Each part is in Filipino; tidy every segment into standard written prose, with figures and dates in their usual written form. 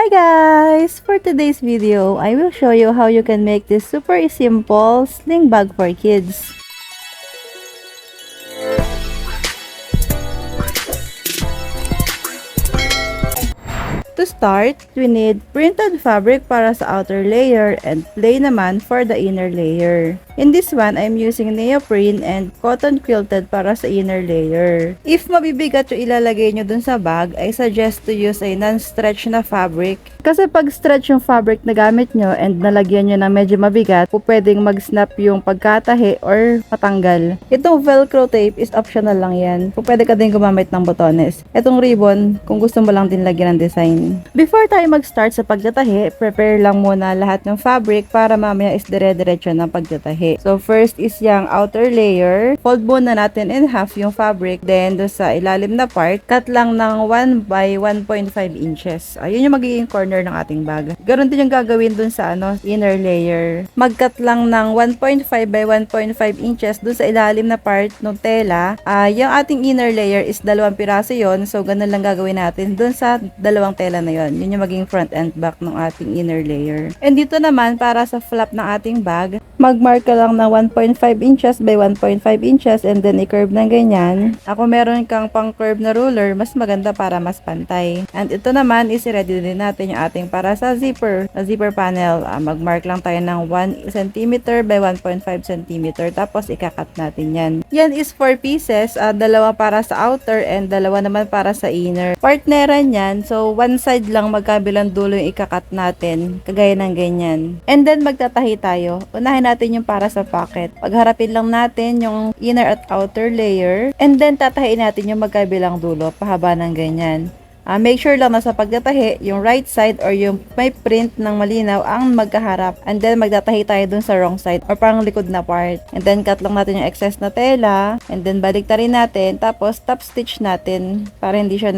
Hi guys! For today's video, I will show you how you can make this super simple sling bag for kids. To start, we need printed fabric para sa outer layer and plain naman for the inner layer. In this one, I'm using neoprene and cotton quilted para sa inner layer. If mabibigat yung ilalagay nyo dun sa bag, I suggest to use a non-stretch na fabric. Kasi pag stretch yung fabric na gamit nyo and nalagyan nyo ng medyo mabigat, pwedeng mag-snap yung pagkatahi or matanggal. Itong velcro tape is optional lang yan. Pwede ka din gumamit ng botones. Itong ribbon, kung gusto mo lang din lagyan ng design. Before tayo mag-start sa pagtatahi, prepare lang muna lahat ng fabric para mamaya is dire-diretso ng pagtatahi. So first is yung outer layer. Fold muna natin in half yung fabric. Then do sa ilalim na part, cut lang ng 1 by 1.5 inches. Ayun yung magiging corner ng ating bag. Ganon din yung gagawin dun sa inner layer. Mag-cut lang ng 1.5 by 1.5 inches dun sa ilalim na part ng tela. Yung ating inner layer is 2 piraso yon. So ganon lang gagawin natin dun sa 2 tela na yon. Yun yung magiging front and back ng ating inner layer. And dito naman para sa flap ng ating bag, mag-mark ka lang ng 1.5 inches by 1.5 inches and then i-curve ng ganyan. Ako meron kang pang-curve na ruler, mas maganda para mas pantay. And ito naman is ready din natin yung ating para sa zipper, na zipper panel. Mag-mark lang tayo ng 1 cm by 1.5 cm tapos ikakat natin yan. Yan is 4 pieces, 2 para sa outer and 2 naman para sa inner. Partneran yan, so one side lang magkabilang dulo yung ikakat natin, kagaya ng ganyan. And then magtatahi tayo. Unahin natin yung para sa pocket. Pagharapin lang natin yung inner at outer layer and then tatahiin natin yung magkabilang dulo pahaba ng ganyan. Make sure lang na sa pagtatahi, yung right side or yung may print ng malinaw ang magkaharap. And then magtatahi tayo dun sa wrong side or parang likod na part. And then cut lang natin yung excess na tela. And then baliktarin natin. Tapos top stitch natin para hindi siya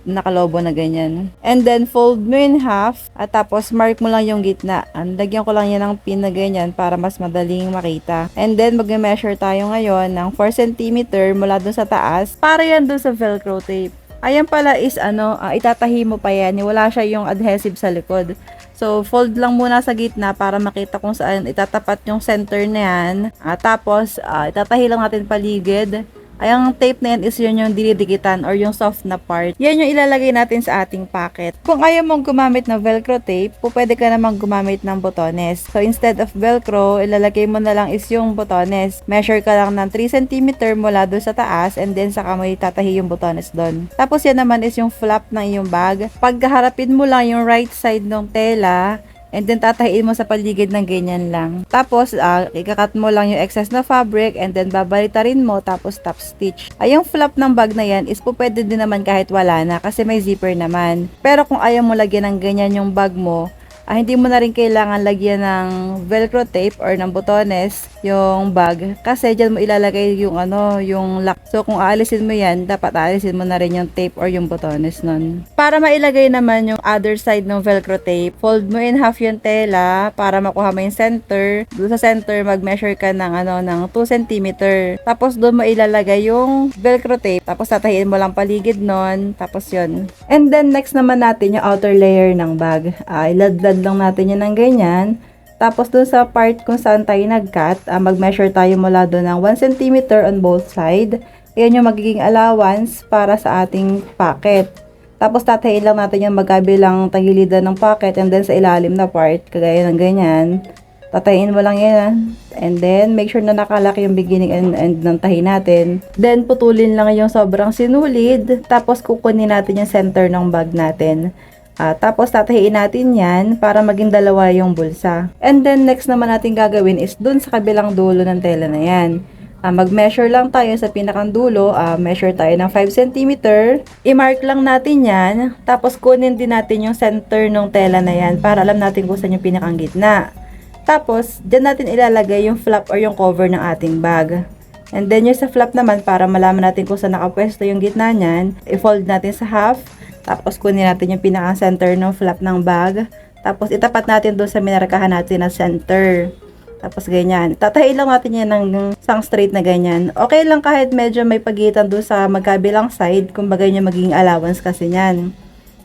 nakalobo na ganyan. And then fold mo in half. At tapos mark mo lang yung gitna. Lagyan ko lang yan ng pin na ganyan para mas madaling makita. And then mag-measure tayo ngayon ng 4 cm mula dun sa taas. Para yan dun sa velcro tape. Ayan pala is itatahi mo pa yan. Wala siya yung adhesive sa likod. So, fold lang muna sa gitna para makita kung saan itatapat yung center na yan. Tapos, itatahi lang natin paligid. Ayang tape na yan is yun yung dinidikitan or yung soft na part. Yan yung ilalagay natin sa ating pocket. Kung ayaw mong gumamit ng velcro tape, pwede ka namang gumamit ng botones. So instead of velcro, ilalagay mo na lang is yung botones. Measure ka lang ng 3 cm mula doon sa taas and then saka mo itatahi yung botones doon. Tapos yan naman is yung flap ng iyong bag. Pagkaharapin mo lang yung right side ng tela, and then tatahiin mo sa paligid ng ganyan lang. Tapos, ikakat mo lang yung excess na fabric and then babalitarin mo tapos top stitch. Yung flap ng bag na yan is pwede din naman kahit wala na kasi may zipper naman. Pero kung ayaw mo lagyan ng ganyan yung bag mo, hindi mo na rin kailangan lagyan ng velcro tape or ng botones yung bag kasi dyan mo ilalagay yung yung lock. So kung aalisin mo yan, dapat aalisin mo na rin yung tape or yung botones nun. Para mailagay naman yung other side ng velcro tape, fold mo in half yung tela para makuha mo yung center. Doon sa center, mag-measure ka ng 2 cm. Tapos doon mo ilalagay yung velcro tape. Tapos tatahiin mo lang paligid nun. Tapos yun. And then next naman natin yung outer layer ng bag. Iladlad lang natin yan ng ganyan. Tapos dun sa part kung saan tayo nag-cut, mag-measure tayo mula doon ng 1 cm on both side. Ayan yung magiging allowance para sa ating pocket. Tapos tatahiin lang natin yung magkabilang tagilidan ng pocket and then sa ilalim na part, kagaya ng ganyan. Tatahiin mo lang yan. And then make sure na nakalak yung beginning and end ng tahi natin. Then putulin lang yung sobrang sinulid. Tapos kukunin natin yung center ng bag natin. Tapos tatahiin natin yan para maging dalawa yung bulsa. And then next naman natin gagawin is dun sa kabilang dulo ng tela na yan. Mag-measure lang tayo sa pinakang dulo. Measure tayo ng 5 cm. I-mark lang natin yan. Tapos kunin din natin yung center ng tela na yan para alam natin kung saan yung pinakang gitna. Tapos dyan natin ilalagay yung flap or yung cover ng ating bag. And then yung sa flap naman para malaman natin kung saan nakapwesto yung gitna nyan, i-fold natin sa half. Tapos kunin natin yung pinaka-center ng flap ng bag. Tapos itapat natin doon sa minarkahan natin na center. Tapos ganyan. Tatahiin lang natin yan ng isang straight na ganyan. Okay lang kahit medyo may pagitan doon sa magkabilang side. Kung bagay niya magiging allowance kasi yan.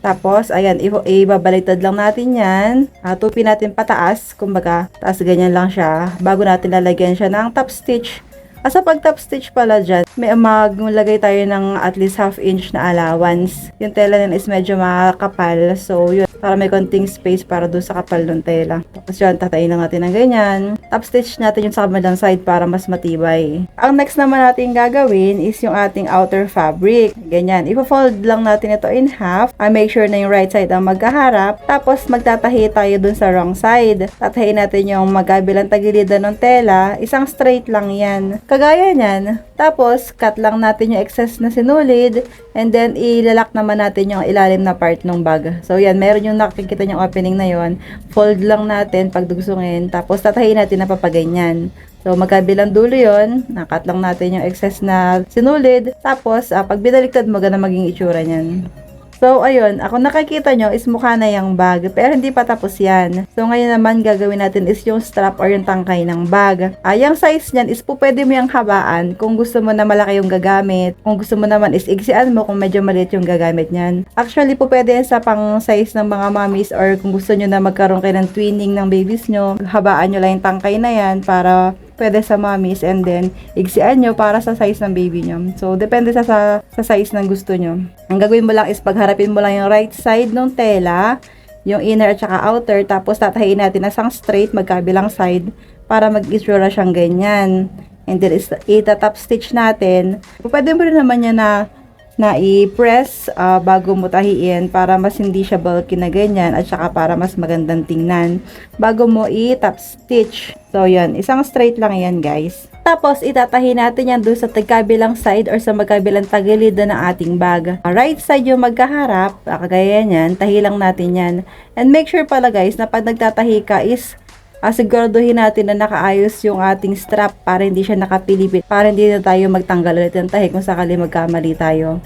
Tapos, ayan, ibabaliktad lang natin yan. Tupin natin pataas, kumbaga, taas ganyan lang siya, bago natin lalagyan siya ng top stitch. Sa pag top stitch pala dyan, may maglagay tayo ng at least half inch na allowance. Yung tela nun is medyo makapal. So, yun, para may konting space para doon sa kapal ng tela. Tapos yun, tatayin lang natin ng ganyan. Top stitch natin yung sa kabilang side para mas matibay. Ang next naman natin gagawin is yung ating outer fabric. Ganyan. Ipo-fold lang natin ito in half. Make sure na yung right side ang magkaharap. Tapos, magtatahi tayo dun sa wrong side. Tatahin natin yung magkabilang tagilidan ng tela. Isang straight lang yan. Kagaya niyan. Tapos, cut lang natin yung excess na sinulid. And then, ilalak naman natin yung ilalim na part ng bag. So, yan. Meron yung nakikita yung opening na yon. Fold lang natin pagdugsungin. Tapos, tatahin natin na papaganyan. So, magkabilang dulo yon. Nakat lang natin yung excess na sinulid. Tapos, pag binaliktad mo, ganun maging itsura niyan. So, ayun, ako nakikita nyo is mukha na yung bag, pero hindi pa tapos yan. So, ngayon naman gagawin natin is yung strap or yung tangkay ng bag. Yung size nyan is po pwede mo yung habaan kung gusto mo na malaki yung gagamit. Kung gusto mo naman is igsian mo kung medyo maliit yung gagamit nyan. Actually po pwede yan sa pang size ng mga mommies or kung gusto nyo na magkaroon kayo ng twinning ng babies nyo, habaan nyo lang yung tangkay na yan para pwede sa mommies and then igsian nyo para sa size ng baby nyo. So, depende sa size ng gusto nyo. Ang gagawin mo lang is pagharapin mo lang yung right side ng tela, yung inner at saka outer, tapos tatahiin natin na isang straight magkabilang side para mag-itsura siyang ganyan. And then, itatop stitch natin. Pwede mo rin naman yan na i-press bago mo tahiin para mas hindi siya bulky na ganyan at saka para mas magandang tingnan bago mo i-top stitch. So, yan. Isang straight lang yan, guys. Tapos, itatahi natin yan doon sa magkabilang side or sa magkabilang tagilid ng ating bag. Right side yung magkaharap, kagaya yan, tahi lang natin yan. And make sure pala, guys, na pag nagtatahi ka is siguraduhin natin na nakaayos yung ating strap para hindi siya nakapilipit, para hindi na tayo magtanggal ulit ng tahi kung sakali magkamali tayo.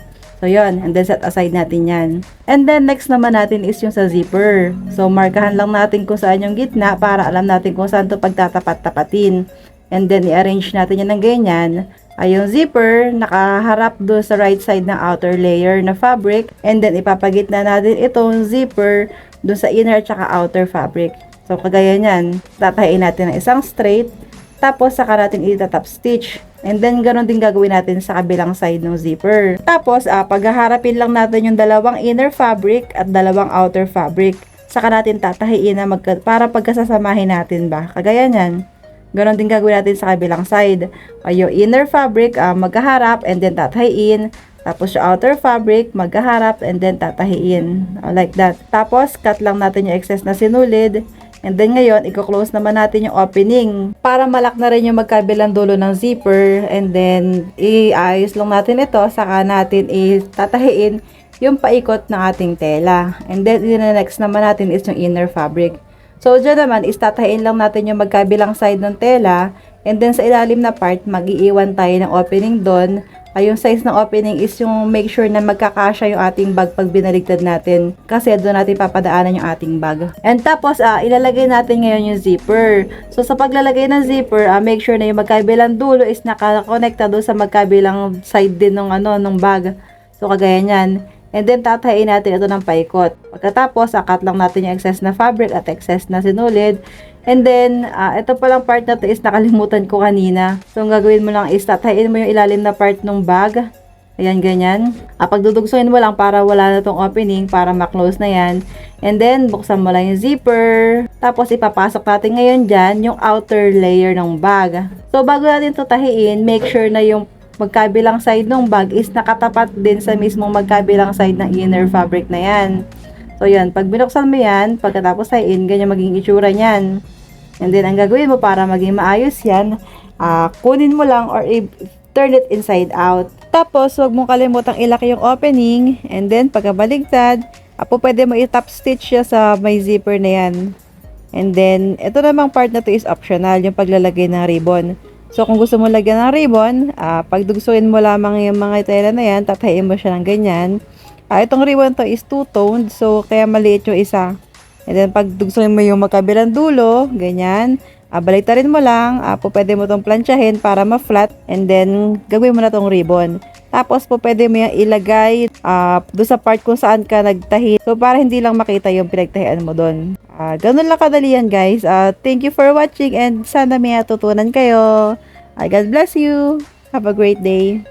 So, yun. And then, set aside natin yan. And then, next naman natin is yung sa zipper. So, markahan lang natin kung saan yung gitna para alam natin kung saan ito pagtatapat-tapatin. And then, i-arrange natin yan ng ganyan. Yung zipper, nakaharap doon sa right side ng outer layer na fabric. And then, ipapagitna natin itong zipper doon sa inner at saka outer fabric. So, kagaya niyan, tatahiin natin ng isang straight, tapos saka natin itatop stitch. And then, ganun din gagawin natin sa kabilang side ng zipper. Tapos, paghaharapin lang natin yung dalawang inner fabric at dalawang outer fabric. Saka natin tatahiin na para pagkasasamahin natin ba. Kagaya niyan. Ganun din gagawin natin sa kabilang side. Yung inner fabric, magkaharap and then tatahiin. Tapos yung outer fabric, magkaharap and then tatahiin. Like that. Tapos, cut lang natin yung excess na sinulid. And then ngayon, i-close naman natin yung opening para malak na rin yung magkabilang dulo ng zipper. And then, iayos lang natin ito. Saka natin itatahiin yung paikot ng ating tela. And then, next naman natin is yung inner fabric. So, dyan naman, is tatahiin lang natin yung magkabilang side ng tela. And then, sa ilalim na part, mag-iiwan tayo ng opening doon. Yung size ng opening is yung make sure na magkakasya yung ating bag pag binaligtad natin. Kasi doon natin papadaanan yung ating bag. And tapos, ilalagay natin ngayon yung zipper. So, sa paglalagay ng zipper, make sure na yung magkabilang dulo is nakakonekta doon sa magkabilang side din ng bag. So, kagaya nyan. And then, tatahiin natin ito ng paikot. Pagkatapos, cut lang natin yung excess na fabric at excess na sinulid. And then, ito palang part na to is nakalimutan ko kanina. So, ang gagawin mo lang is tatahiin mo yung ilalim na part ng bag. Ayan, ganyan. Pagdudugsuin mo lang para wala na tong opening, para ma-close na yan. And then, buksan mo lang yung zipper. Tapos, ipapasok natin ngayon dyan yung outer layer ng bag. So, bago natin ito tahiin, make sure na yung magkabilang side ng bag is nakatapat din sa mismong magkabilang side ng inner fabric na yan. So, yan. Pag binuksan mo yan, pagkatapos tahiin, ganyan maging itsura niyan. And then, ang gagawin mo para maging maayos yan, kunin mo lang or turn it inside out. Tapos, huwag mong kalimutang ilaki yung opening. And then, pagkabaligtad, pwede mo i-top stitch siya sa may zipper na yan. And then, ito namang part na to is optional, yung paglalagay ng ribbon. So, kung gusto mo lagyan ng ribbon, pagdugsuin mo lamang yung mga tela na yan, tatahiin mo siya ng ganyan. Itong ribbon to is two-toned, so kaya maliit yung isa. And then, pag dugsuin mo yung magkabilang dulo, ganyan. Baliktarin mo lang, pwede mo tong planchahin para ma-flat and then gagawin mo na tong ribbon. Tapos po pwede mo yung ilagay doon sa part kung saan ka nagtahi. So para hindi lang makita yung pinagtahian mo doon. Ganun lang kadali yan guys. Thank you for watching and sana may natutunan kayo. God bless you. Have a great day.